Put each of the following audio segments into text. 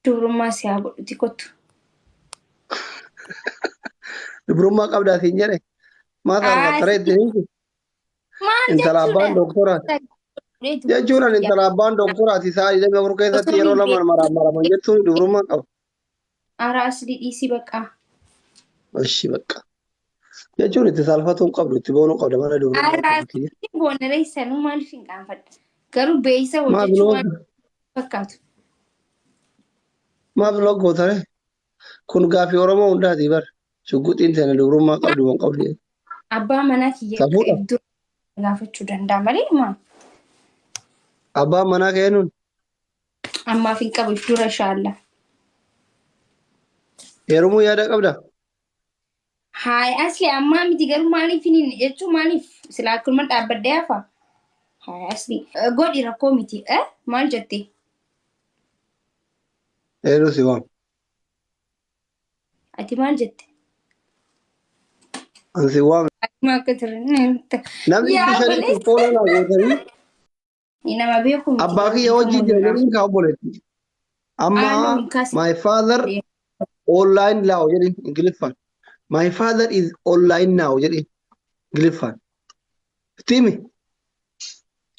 Dubrummaa si haa godhuti kottu. Dubrummaa qabdaatiin jedhe maal harkattara ittiin Maal intala abbaan jechuudha? doktoraati. Jechuudhaan intala abbaan doktoraati isaa ilma afur keessatti yeroo lama maraman jechuun dubrummaa qaba. Araas dhiisii baqqaa. Ishi bakka. Jechuun itti salphatuun qabdu itti boonuu qabda mana dubrummaa qabdi. Araas boonaree sanuu maaliif hin qaanfadha? Garuu beeysa Maaf hojjechuu waan loo fakkaatu. maaf loo gootare kun gaaffii Oromoo hundaati bar shugguxiin tana dubrummaa qabdu waan qabdi. Abbaa manaa kiyya Safuudha. iddoo gaafachuu danda'a malee maal? Abbaan manaa kennuun Ammaaf hin qabu if dura shaalla. heerumuu yaada qabda. Haay asli ammaa miti garuu maaliif hin jechuun maaliif silaa akkuma dhaabbadde hafa? Haay asli godhi rakkoo miti maal jettee? Heeruu si waam. Ati maal jette? Ansi waam. Akkuma akka ture. Namni bishanitti fooloo naa gootanii Nama beeku miti. abbaa kiyya wajjin jira jedhin kaa obboleetti. Amma my father online now jedhin Ingiliffaan. My father is online now jedhin Ingiliffaan. Timi.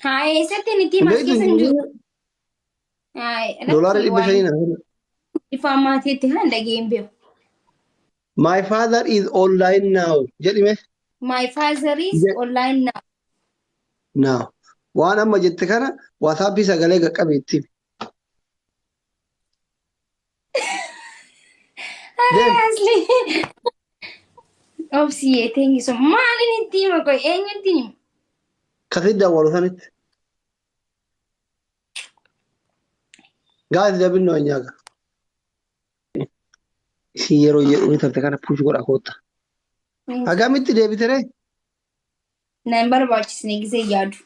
Haay eessatti niti mas keessa hin jiru. Haay Doolaara 500 na. ifaan maatiitti kan dhageen beeku. My father is online now jedhime. My father is online now. Now. Waan amma jette kana WhatsApp sagalee qaqqabeetti. Asli. Obsiyee teengiso maalin itti hima qoy eenyutti hima? Kasit daawwalu sanitti. Gaasi dabinoo nyaaga. Isin yeroo jedhu ni tarte kana puush godha koota. Hagamitti deebitere? Na hin barbaachisne gisee yaadu.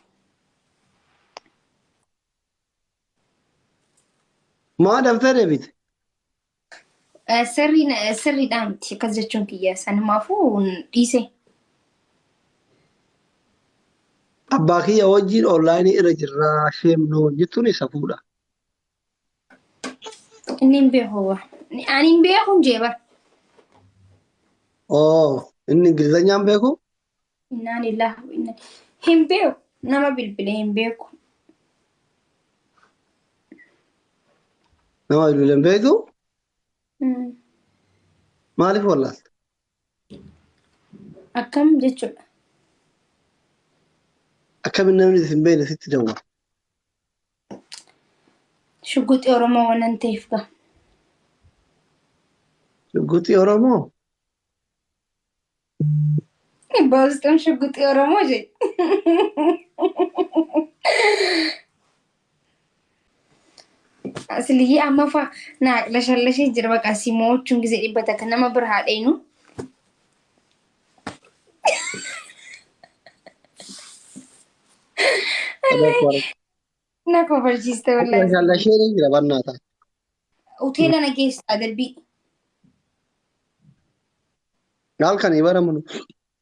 Maa daftee deebite? Sirriidhaan miti akkas jechuun kiyya sanumaafuu dhiise. Abbaa kiyya wajjin onlaayinii irra jirraa sheemnoo jettuun isa fuudha. Inni hin beeku. Ani hin beeku jeeba. Oo, inni Ingilizanyaan beeku? Innaan illaa hin beeku. Nama bilbilee hin beeku. Nama bilbilee hin beektu? Maaliif wallaalta? Akkam jechuudha. Akkamiin namni isin beekne sitti dawwala? Shugguxii Oromoo waan ta'eef gaa. Shugguxii Oromoo? Booston shugguxii Oromoo jedhe. Asliyyee amma faa naa lashallashee jira baqa simoochuun gisee dhibbata kan nama bira haadheenu. Na kofarchiiste wallahi. Lashallashee ni jira barnaata. Hoteela na geessaa darbii. Halkanii baramu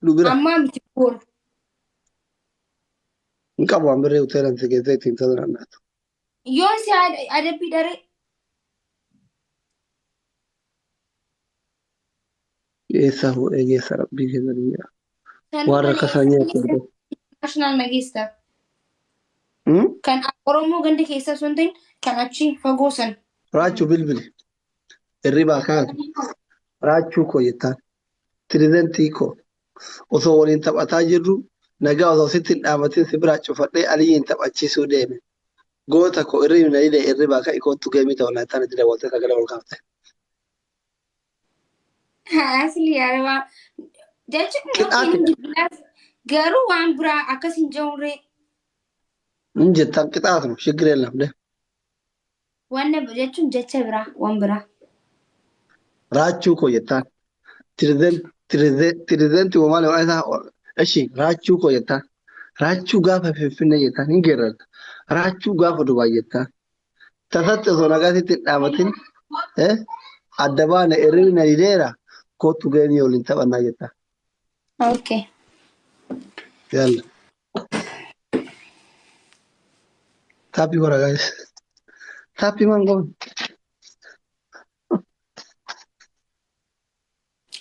nu bira. Ammaa miti boru. Hin qabu waan birree hoteelan si keessaa ittiin tajaajilanaatu. Yoon si adabbii daree. Geessaa fuudhee geessaa rabbii keessa ni jira. Waan rakkasaa nyaatu. Naashinaal na geessaa. Kan Oromoo ganda keessa sun ta'in kan achi fagoo san. Raachuu bilbili. Hirribaa kaatu. Raachuu koo jettaan. Tirizentii koo. Osoo waliin taphataa jirru nagaa osoo sitti hin dhaamatin si biraa cufadhee aliyyiin taphachiisuu deeme. Goota koo irribi na dhidhee hirribaa ka'i kootu geemii ta'u laattaan itti dabalatee sagalee ol kaafte. Asli yaadawaa. Jechuun garuu waan biraa akkas hin jirre. Hin jettaan qixaatuma shiggiree lamde. Waan jechuun jecha biraa waan biraa. Raachuu koo jettaan. Tirizentii uumamaa waan isaa ishi raachuu koo jettaan. Raachuu gaafa finfinnee jettaan hin geerrarta. Raachuu gaafa Dubaay jettaan. Tasatti osoo nagaasitti hin dhaamatin adda baana irribi na dhidheera kootu geemii waliin taphannaa jettaan. Okay. Yalla. Tapi guys. Tapi man go.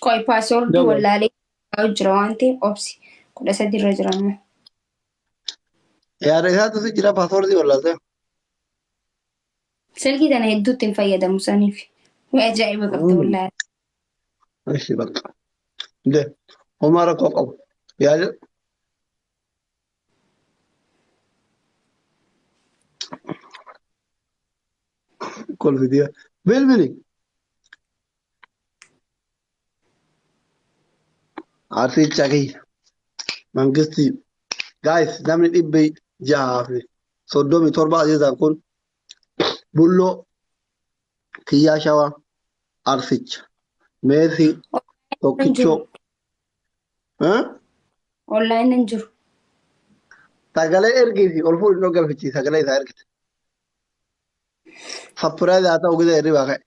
Qoy paaswordii Dawal. wallaalee jira waan ta'eef obsi. 13 irra jira amma. Yaada isaatu si jira paaswordii wallaalte. Silkii tana hedduutti hin fayyadamu saniif. Way ajaa'iba qabda wallaahi. Ishi bakka. De homaa rakkoo qabu. Yaada. Kolfidiya. Bilbili. Arsicha kiyya. Mangisti. Guys, namni 637 ajajaan kun bulloo kiyyaa shawaa arsicha meesii tokkichoo Online hin jiru. sagalee ergiiti ol fuudhin dhoggalfichi sagalee isaa ergite. Sappiraayiz haa ta'u gida hirribaa ka'e.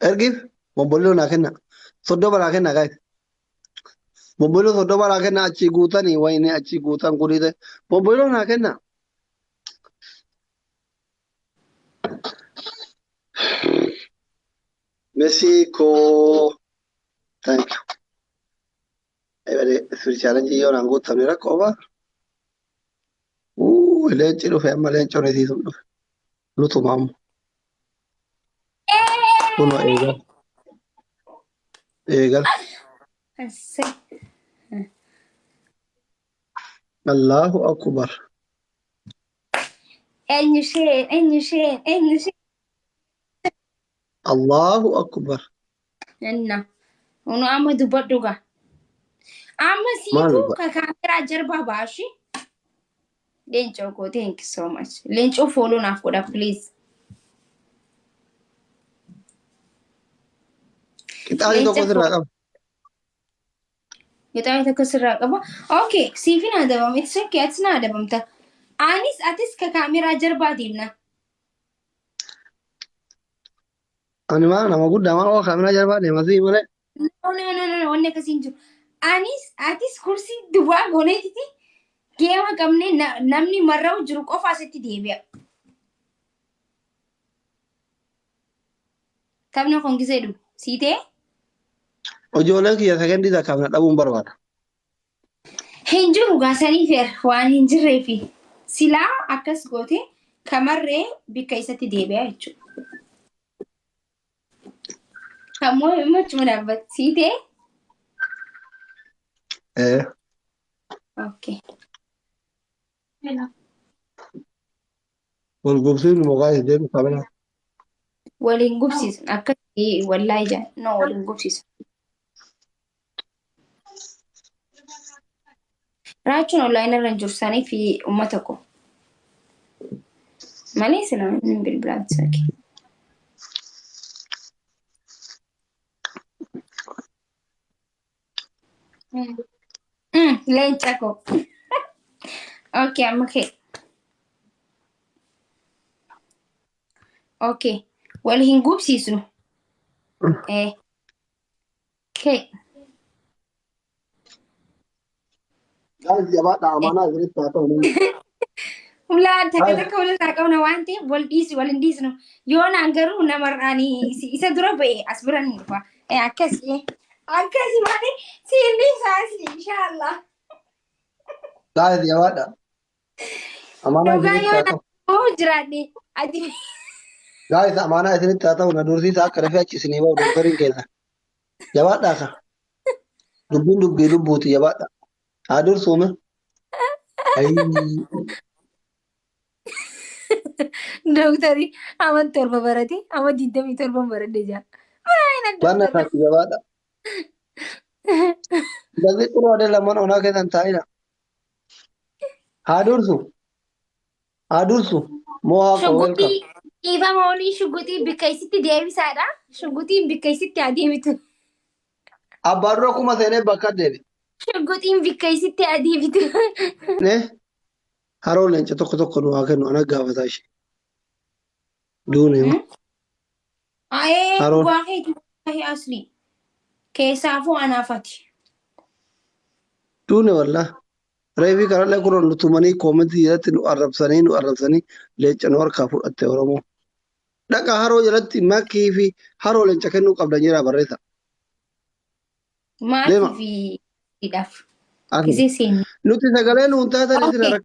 Ergiif bombolioo naa kenna. Soddoma naa kenna guys. Bombolioo soddoma naa kenna achii guutanii wayini achii guutan kunii bombolioo naa kenna. Mexico. Thank you. Spirituality yoo naan guutamne rakkoo ba'a. Leenci dhufe amma leenci horisiisuun dhufe. Lutuma amma. Kunoo eegal. Eegal. Allahu akbar. Eenyu isheen. Allahu akbar. Enna. Unu amma dubbadhu gaa. Amma siitu ka kaameraa jarbaa baashi. Leencoo koo thank you so much. Leencoo follow naaf godha please. Qixaanii tokko sirraa qaba. Qixaanii tokko sirraa qaba. Okay, siifin adabama. It's okay, ati na adabamta. Atis ka kaameraa jarbaa deemna. Ani maa nama guddaa maa kaameraa jarbaa deema sii malee. No, wanni akkasiin jiru. Atis kursii duwwaa gooneetiti geema qabnee namni marra'u jiru qofa asitti deebi'a. Taphna kun gisee dhufu. Siitee? Ijoolleen kiyya sekendii takkaaf na dhabuun barbaada. Hin jiru gaasanii feer waan hin jirreefi. Silaa akkas goote kamarree bikka isatti deebi'a jechuudha. Kammoo himachuu dhaabbata. Siitee? Okay. Wal gubsiin mukaa isa deemu qabna. Waliin gubsiisan akkasii wallaahi jaa. No waliin gubsiisan. Raachuun online irra jiru sanii fi uummata koo. Malee sila hin bilbilaatti saki. Leenca koo. Okay, amma kee. Okay. Wal hin gubsiisnu. Okay. Guys, jabaadha amanaa isinitti haa ta'u. Ulaan takka walirraa qabna waan ta'eef wal hin dhiisnu. Yoo naan garuu namarraanii isa dura ba'e as bira ni dhufa. Akkasii malee siilli isaasi inshaallah. Guys, jabaadha. Amanaa isinitti haa ta'u. Oo jiraadhe ati. Guys, amanaa isinitti haa ta'u na dursiisa akka dafee achi isinii bahu doktariin keessa. Jabaadhaa ka. Dubbiin dubbii lubbuuti jabaadha. Haa dursuume. Doktari aman 7 barate ama 27 baradhe jaa. Banna taati jabaadha. Dalli xuraadee lamaan onaa keessan taa'ina. Haa dursu. Moo haa qabu welkam. Dhiifama olii shuguxii bikka isitti deebisaadha. Shuguxiin bikka isitti adeemitu. Abbaan dura kuma seenee bakka deebi. Shuguxiin bikka isitti adeemitu. Haroo leenca tokko nu haa kennu ana gaafataa ishee. Duune hima. Waa keetu asli. Keessaafuu anaafati. Duune wallaa. Reefi kanallee kun nu tumanii koomentii jalatti nu arrabsanii leenca nu harkaa fudhatte Oromoo. Dhaqa haroo jalatti makkii fi haroo leenca kennuu qabdan jira barreessa. Maatii fi hidhaaf. Kisee seenaa. Nuti sagalee nuun taatan isin